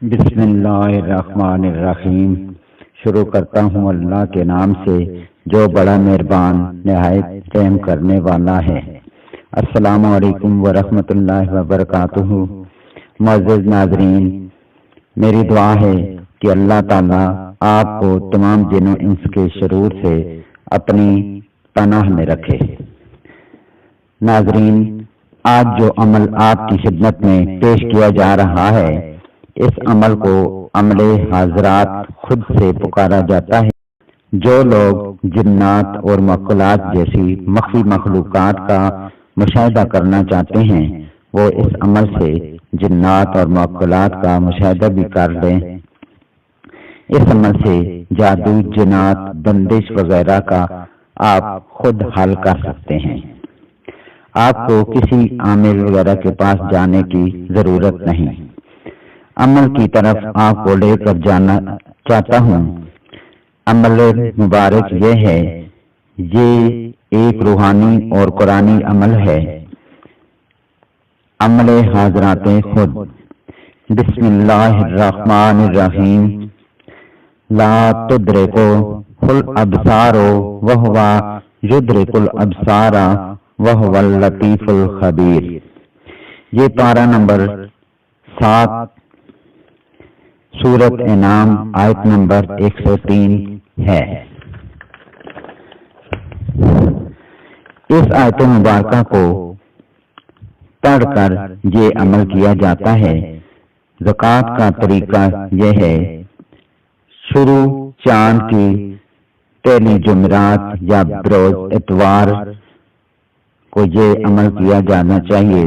بسم اللہ الرحمن الرحیم۔ شروع کرتا ہوں اللہ کے نام سے جو بڑا مہربان نہایت رحم کرنے والا ہے۔ السلام علیکم ورحمۃ اللہ وبرکاتہ۔ معزز ناظرین، میری دعا ہے کہ اللہ تعالیٰ آپ کو تمام جن و انس کے شرور سے اپنی پناہ میں رکھے۔ ناظرین، آج جو عمل آپ کی خدمت میں پیش کیا جا رہا ہے، اس عمل کو عمل حاضرات خود سے پکارا جاتا ہے۔ جو لوگ جنات اور معقولات جیسی مخفی مخلوقات کا مشاہدہ کرنا چاہتے ہیں، وہ اس عمل سے جنات اور معقولات کا مشاہدہ بھی کر لیں۔ اس عمل سے جادو، جنات، بندش وغیرہ کا آپ خود حل کر سکتے ہیں۔ آپ کو کسی عامل وغیرہ کے پاس جانے کی ضرورت نہیں۔ عمل کی طرف آپ کو لے کر جانا چاہتا ہوں۔ عمل مبارک یہ ہے، یہ ایک روحانی اور قرآنی عمل ہے۔ عمل حاضرات خود۔ بسم اللہ الرحمن الرحیم۔ لا تدرکو الابصار وہو یدرک الابصار وہو اللطیف الخبیر۔ یہ پارہ نمبر 7 سورۃ انعام آیت نمبر 103 ہے۔ اس آیت مبارکہ کو پڑھ کر یہ عمل کیا جاتا ہے۔ زکوٰۃ کا طریقہ یہ ہے، شروع چاند کی پہلی جمعرات یا بروز اتوار کو یہ عمل کیا جانا چاہیے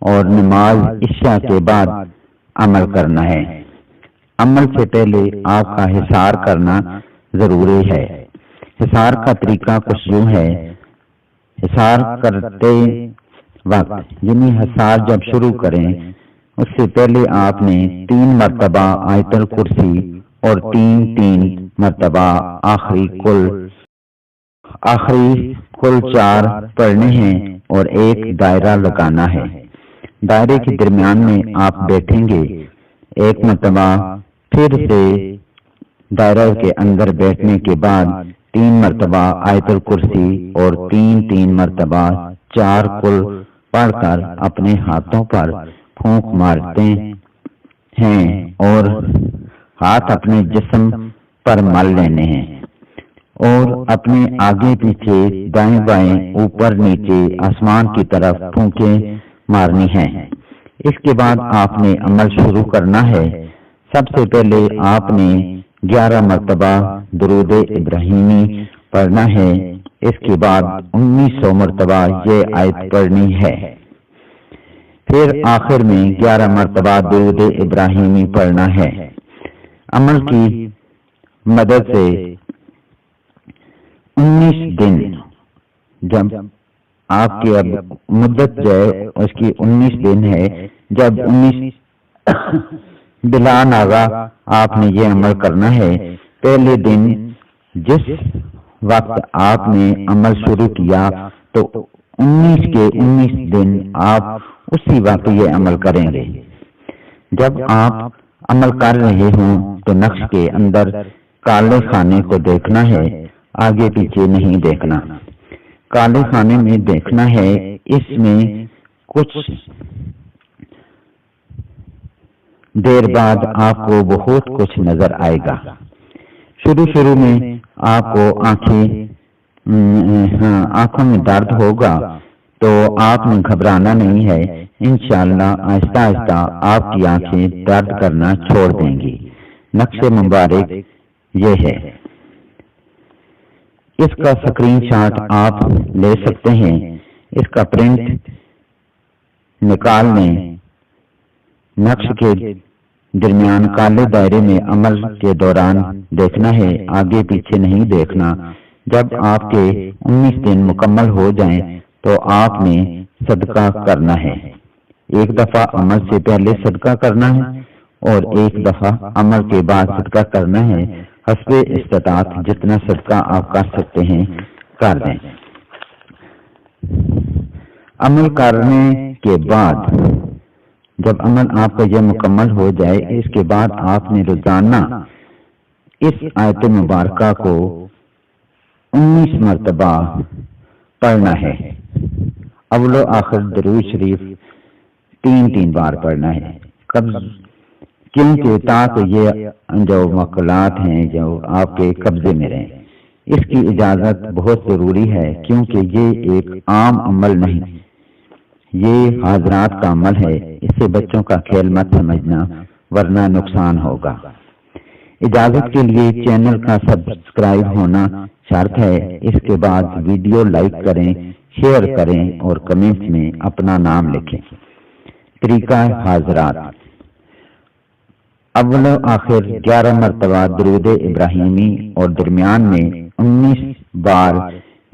اور نماز عشاء کے بعد عمل کرنا ہے۔ عمل سے پہلے آپ کا حصار کرنا ضروری ہے۔ حصار کا طریقہ کچھ یوں ہے، حصار کرتے وقت یعنی حصار جب شروع کریں اس سے پہلے آپ نے 3 مرتبہ آیت الکرسی اور 3 مرتبہ آخری کل 4 پڑھنے ہیں اور ایک دائرہ لگانا ہے۔ دائرے کے درمیان میں آپ بیٹھیں گے۔ ایک مرتبہ پھر سے دائرہ کے اندر بیٹھنے کے بعد 3 مرتبہ آیت الکرسی اور 3 مرتبہ 4 کل پڑھ کر اپنے ہاتھوں پر پھونک مارتے ہیں اور ہاتھ اپنے جسم پر مل لینے ہیں اور اپنے آگے پیچھے دائیں بائیں اوپر نیچے آسمان کی طرف پھونکیں مارنی ہیں۔ اس کے بعد آپ نے عمل شروع کرنا ہے۔ سب سے پہلے آپ نے 11 مرتبہ درود ابراہیمی پڑھنا ہے۔ اس کے بعد 1900 مرتبہ یہ آیت پڑھنی ہے۔ پھر آخر میں 11 مرتبہ درود ابراہیمی پڑھنا ہے۔ عمل کی مدد سے 19 دن، جب آپ کی اب مدت جو ہے اس کی 19 دن ہے، جب 19 بلا ناغا آپ نے یہ عمل کرنا ہے۔ پہلے دن جس وقت آپ نے عمل شروع کیا تو 19 کے 19 دن آپ اسی وقت یہ عمل کریں گے۔ جب آپ عمل کر رہے ہوں تو نقش کے اندر کالے خانے کو دیکھنا ہے، آگے پیچھے نہیں دیکھنا۔ کالے خانے میں دیکھنا ہے، اس میں کچھ دیر بعد آپ کو بہت کچھ نظر آئے گا۔ شروع میں آپ کو آنکھوں میں درد ہوگا تو آپ نے گھبرانا نہیں ہے۔ انشاءاللہ آہستہ آہستہ آپ کی آنکھیں درد کرنا چھوڑ دیں گی۔ نقش مبارک یہ ہے۔ اس کا اسکرین شاٹ آپ لے سکتے ہیں۔ اس کا پرنٹ نکال لیں۔ نقش کے درمیان کالے دائرے میں عمل کے دوران دیکھنا ہے، آگے پیچھے نہیں دیکھنا۔ جب آپ کے 19 دن مکمل ہو جائیں تو آپ نے صدقہ کرنا ہے۔ ایک دفعہ عمل سے پہلے صدقہ کرنا ہے اور ایک دفعہ عمل کے بعد صدقہ کرنا ہے۔ حسب استطاعت جتنا صدقہ آپ کر سکتے ہیں کر دیں۔ عمل کرنے کے بعد جب عمل آپ کا یہ مکمل ہو جائے اس کے بعد آپ نے روزانہ اس آیت مبارکہ کو 19 مرتبہ پڑھنا ہے۔ اول و آخر درود شریف 3 بار پڑھنا ہے، کیونکہ تاکہ یہ جو مقالات ہیں جو آپ کے قبضے میں رہیں۔ اس کی اجازت بہت ضروری ہے کیونکہ یہ ایک عام عمل نہیں، یہ حاضرات کا عمل ہے، اسے بچوں کا کھیل مت سمجھنا ورنہ نقصان ہوگا۔ اجازت کے لیے چینل کا سبسکرائب ہونا شرط ہے۔ اس کے بعد ویڈیو لائک کریں، شیئر کریں اور کمنٹس میں اپنا نام لکھیں۔ طریقہ حاضرات: اول و آخر 11 مرتبہ درود ابراہیمی اور درمیان میں 19 بار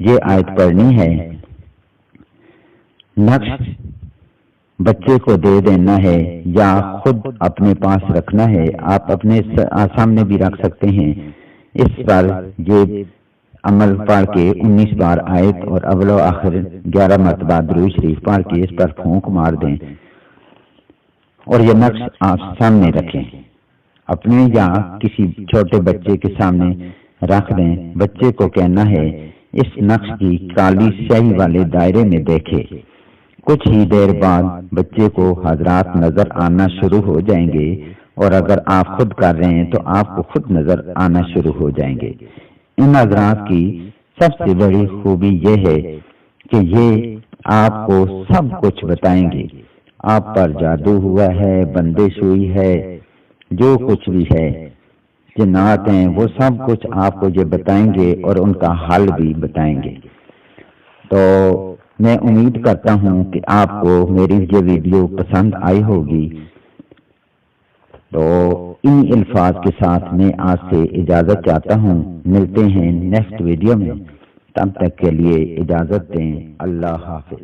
یہ آیت پڑھنی ہے۔ نقش بچے کو دے دینا ہے یا خود اپنے پاس رکھنا ہے، آپ اپنے سامنے بھی رکھ سکتے ہیں۔ اس پر یہ عمل پڑھ کے 19 بار آیت اور اول و آخر 11 مرتبہ درود شریف پڑھ کے اس پر پھونک مار دیں اور یہ نقش آپ سامنے رکھیں، اپنے یا کسی چھوٹے بچے کے سامنے رکھ دیں۔ بچے کو کہنا ہے اس نقش کی کالی سیاہی والے دائرے میں دیکھے۔ کچھ ہی دیر بعد بچے کو حضرات نظر آنا شروع ہو جائیں گے اور اگر آپ خود کر رہے ہیں تو آپ کو خود نظر آنا شروع ہو جائیں گے۔ ان حضرات کی سب سے بڑی خوبی یہ ہے کہ یہ آپ کو سب کچھ بتائیں گے، آپ پر جادو ہوا ہے، بندش ہوئی ہے، جو کچھ بھی ہے، جنات ہیں، وہ سب کچھ آپ کو یہ بتائیں گے اور ان کا حل بھی بتائیں گے۔ تو میں امید کرتا ہوں کہ آپ کو میری یہ ویڈیو پسند آئی ہوگی۔ تو ان الفاظ کے ساتھ میں آج سے اجازت چاہتا ہوں، ملتے ہیں نیکسٹ ویڈیو میں، تب تک کے لیے اجازت دیں، اللہ حافظ۔